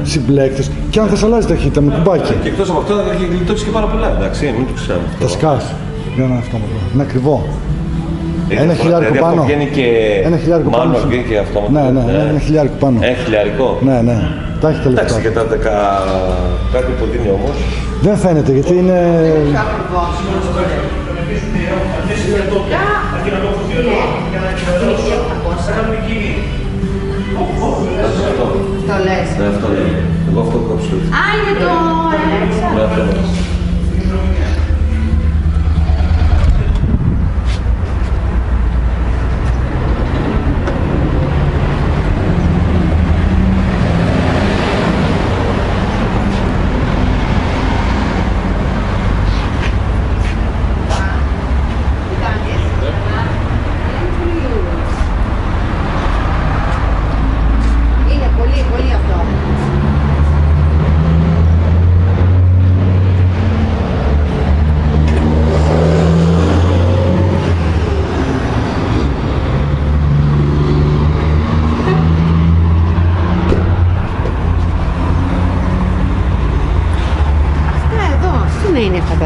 συμπλέκτες. Και αν θες αλλάζει ταχύτητα με κουμπάκι. Και εκτός από αυτό έχει γλιτώσει και πάρα πολλά, εντάξει, μην το ξέρω. Τα σκάς. Για να αυτόματο. Είναι ακριβό. Ένα χιλιάρικο δηλαδή πάνω. Ένα χιλιάρικο πάνω. Μάλλον βγαίνει και αυτό. Ναι, ένα χιλιάρικο πάνω. Ένα χιλιάρικο. Ναι. Τα έχει τα λεφτά. Εντάξει, και τα κάτι που δίνει όμως. Δεν φαίνεται γιατί είναι. Το λες. Ναι, αυτό λέει. Εγώ αυτό κόψω. Α, είναι το Alexa. Ναι, αυτό λέει.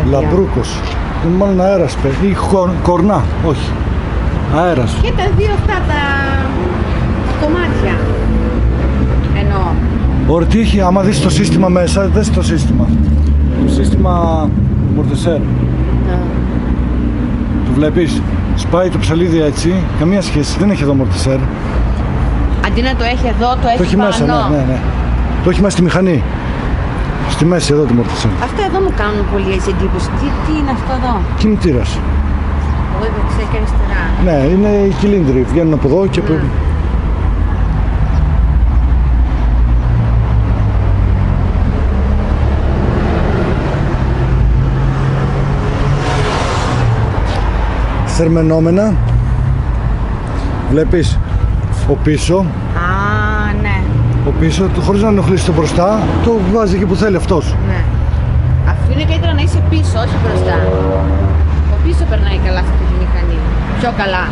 Λαμπρούκος. Είναι μάλλον αέρας ή κορνά. Όχι. Αέρας. Και τα δύο αυτά τα κομμάτια. Εννοώ. Ωραία, τι έχει, άμα δεις το σύστημα μέσα, δες το σύστημα. Το σύστημα Mortesser. Το βλέπεις. Σπάει το ψαλίδι έτσι. Καμία σχέση. Δεν έχει εδώ Mortesser. Αντί να το έχει εδώ, το έχει, το έχει πάνω. μέσα, ναι. Το έχει μέσα στη μηχανή. Στη μέση εδώ το Mortesser. Αυτά εδώ μου κάνουν πολύ έτσι εντύπωση. Τι είναι αυτό εδώ? Κινητήρας. Εγώ δεξιά και αριστερά. Ναι, είναι οι κυλίνδροι. Βγαίνουν από εδώ και από... Θερμενόμενα. Βλέπεις ο πίσω. Α, ναι. Ο πίσω, χωρίς να ενοχλήσει το μπροστά, το βάζει εκεί που θέλει αυτός. Ναι. Αυτό είναι καλύτερα να είσαι πίσω, όχι μπροστά. Ο πίσω περνάει καλά αυτή τη μηχανή. Πιο καλά.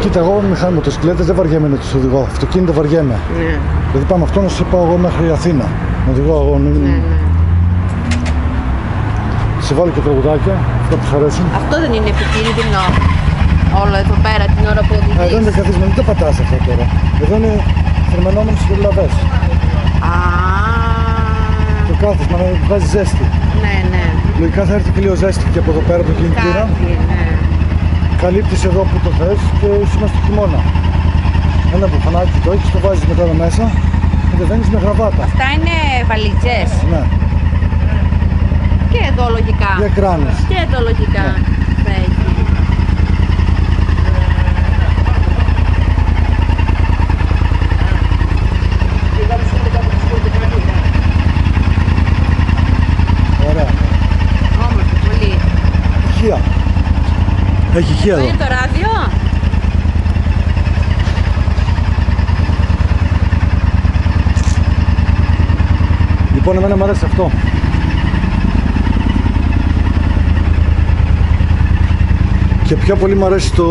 Κοίτα, εγώ με μοτοσυκλέτες δεν βαριέμαι να τους οδηγώ. Αυτοκίνητο βαριέμαι. Ναι. Δηλαδή πάμε αυτό να σε πάω εγώ μέχρι Αθήνα. Να οδηγώ εγώ. Ναι. Σε βάλω και τραγουδάκια, αυτά που σου αρέσουν. Αυτό δεν είναι επικίνδυνο όλο εδώ πέρα την ώρα που οδηγείς? Εδώ είναι καθισμένο, δεν το πατάς αυτό τώρα. Εδώ είναι θερμενόμενες περιλαβές. Το κάθισμα να βγάζει ζέστη. Ναι. Λογικά θα έρθει και λίγο ζέστη και από εδώ πέρα από το κινητήρα. Ναι. Καλύπτεις εδώ που το θες και είμαστε χειμώνα. Ένα μπουφανάκι το έχεις, το βάζεις μετά εδώ μέσα και κατεβαίνεις με γραβάτα. Αυτά είναι βαλιτσές. Ναι. Και εδώ λογικά. Για κράνες. Και εδώ λογικά. Θα έχει. Ωραία. Όμορφο, πολύ. Ηχεία. Έχει ηχεία εδώ. Είναι το ράδιο. Λοιπόν, εμένα μου αρέσει αυτό. Και πιο πολύ μου αρέσει το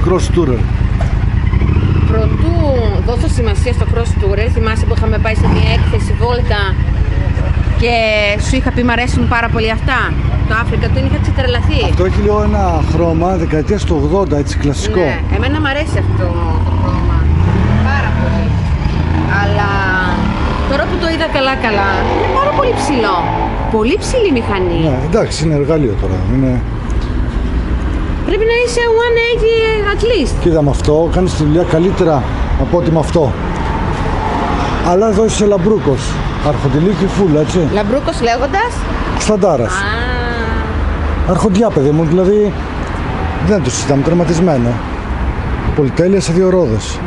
Cross Tourer. Προτού δώσω σημασία στο Cross Tourer, θυμάσαι που είχαμε πάει σε μια έκθεση βόλτα και σου είχα πει μ' αρέσουν πάρα πολύ αυτά. Το Africa Twin είχα ξετρελαθεί. Αυτό έχει λίγο ένα χρώμα δεκαετίας του 80, έτσι κλασικό. Ναι, εμένα μ' αρέσει αυτό το χρώμα. Πάρα πολύ. Αλλά τώρα που το είδα καλά είναι πάρα πολύ ψηλό. Πολύ ψηλή μηχανή. Ναι, εντάξει, είναι εργαλείο τώρα. Είναι... Πρέπει να είσαι 180 at least. Κοίτα, με αυτό κάνεις τη δουλειά καλύτερα από ό,τι με αυτό. Αλλά εδώ είσαι λαμπρούκος. Αρχοντιλίκη φουλ, έτσι. Λαμπρούκος λέγοντας. Σταντάρας. Αρχοντιά, παιδί μου, δηλαδή δεν το συζητάμε, τερματισμένο. Πολυτέλεια σε δύο ρόδες.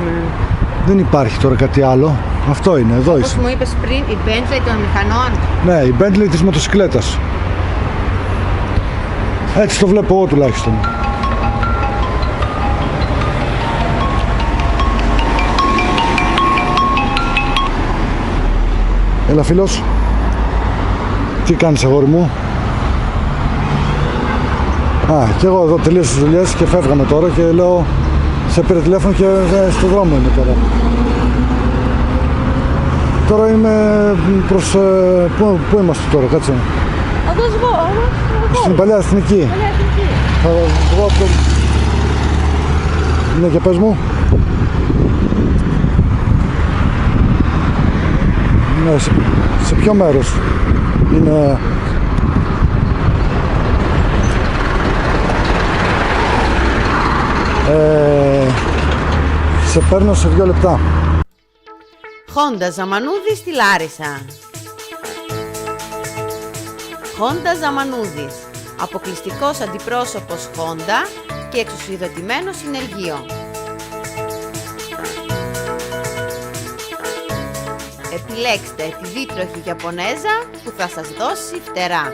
Δεν υπάρχει τώρα κάτι άλλο. Αυτό είναι, εδώ Όπως είσαι. μου είπες πριν, η Bentley των μηχανών. Ναι, η Bentley της μοτοσυκλέτας. Έτσι το βλέπω εγώ τουλάχιστον. Έλα φίλος. Τι κάνεις αγόρι μου? Και εγώ εδώ τελείωσα τις δουλειές και φεύγαμε τώρα και λέω σε πήρε τηλέφωνο και στο δρόμο είμαι τώρα. τώρα είμαι προς... Πού είμαστε τώρα, κάτσε. Εδώ σβώ, Στην Παλιά Εθνική. Θα βγω από το... Ναι, και πες μου. Ναι, σε ποιο μέρος είναι... Σε παίρνω σε 2 λεπτά. Χόντα Ζαμανούδη στη Λάρισα. Χόντα Ζαμανούδης, αποκλειστικός αντιπρόσωπος Χόντα και εξουσιοδοτημένο συνεργείο. Επιλέξτε τη δίτροχη Ιαπωνέζα που θα σας δώσει φτερά.